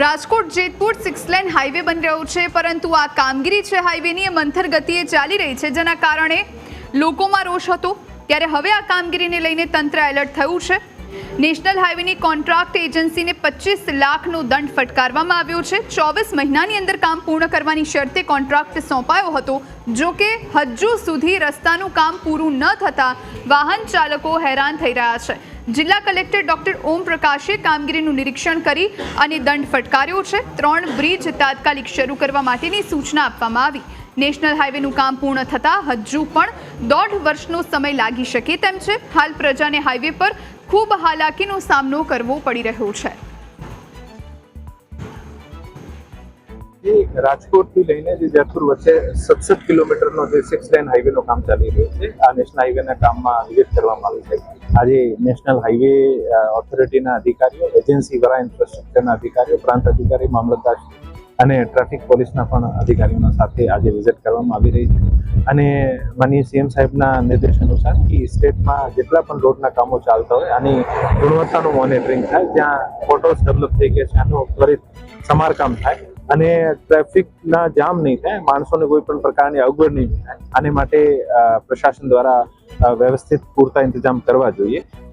Rajkot Jetpur 6 lane highway બની રહ્યો છે, પરંતુ આ કામગીરી છે હાઈવેની એ મંથર ગતિએ ચાલી રહી છે, જેના કારણે લોકોમાં રોષ હતો। ત્યારે હવે આ કામગીરીને લઈને તંત્ર એલર્ટ થયું છે। નેશનલ હાઈવેની કોન્ટ્રાક્ટ એજન્સીને 25 લાખનો દંડ ફટકારવામાં આવ્યો છે। 24 મહિનાની અંદર કામ પૂર્ણ કરવાની શરતે કોન્ટ્રાક્ટ સોંપાયો હતો। જો કે હજુ સુધી રસ્તાનું કામ પૂરું ન થતાં વાહન ચાલકો હેરાન થઈ રહ્યા છે। જિલ્લા કલેક્ટર ડોક્ટર ઓમ પ્રકાશે કામગીરીનું નિરીક્ષણ કરી અને દંડ ફટકાર્યો છે। 3 બ્રિજ તાત્કાલિક શરૂ કરવા માટેની સૂચના આપવામાં આવી। નેશનલ હાઈવેનું કામ પૂર્ણ થતાં હજુ પણ 1.5 વર્ષનો સમય લાગી શકે તેમ છે। હાલ પ્રજાને હાઈવે પર ખૂબ હાલાકીનો સામનો કરવો પડી રહ્યો છે। રાજકોટ થી લઈને જેતપુર વચ્ચે 67 કિલોમીટરનો જે 6 લેન હાઈવેનું કામ ચાલી રહ્યું છે। આ નેશનલ હાઈવેના કામમાં વિઝિટ કરવામાં આવી છે। આજે નેશનલ હાઈવે ઓથોરિટીના અધિકારીઓ, એજન્સી દ્વારા ઇન્ફ્રાસ્ટ્રક્ચરના અધિકારીઓ, પ્રાંત અધિકારી, મામલતદાર અને ટ્રાફિક પોલીસના પણ અધિકારીઓના સાથે આજે વિઝિટ કરવામાં આવી રહી છે। અને માનનીય સીએમ સાહેબના નિર્દેશ અનુસાર કે સ્ટેટમાં જેટલા પણ રોડના કામો ચાલતા હોય આની ગુણવત્તાનું મોનિટરિંગ થાય, જ્યાં ફોટોસ ડેવલપ થઈ ગયા છે આનું ત્વરિત સમારકામ થાય અને ટ્રાફિકના જામ નહીં થાય, માણસોને કોઈ પણ પ્રકારની અગવડ નહીં થાય। આને માટે પ્રશાસન દ્વારા વ્યવસ્થિત પૂરતા ઇંતજામ કરવા જોઈએ।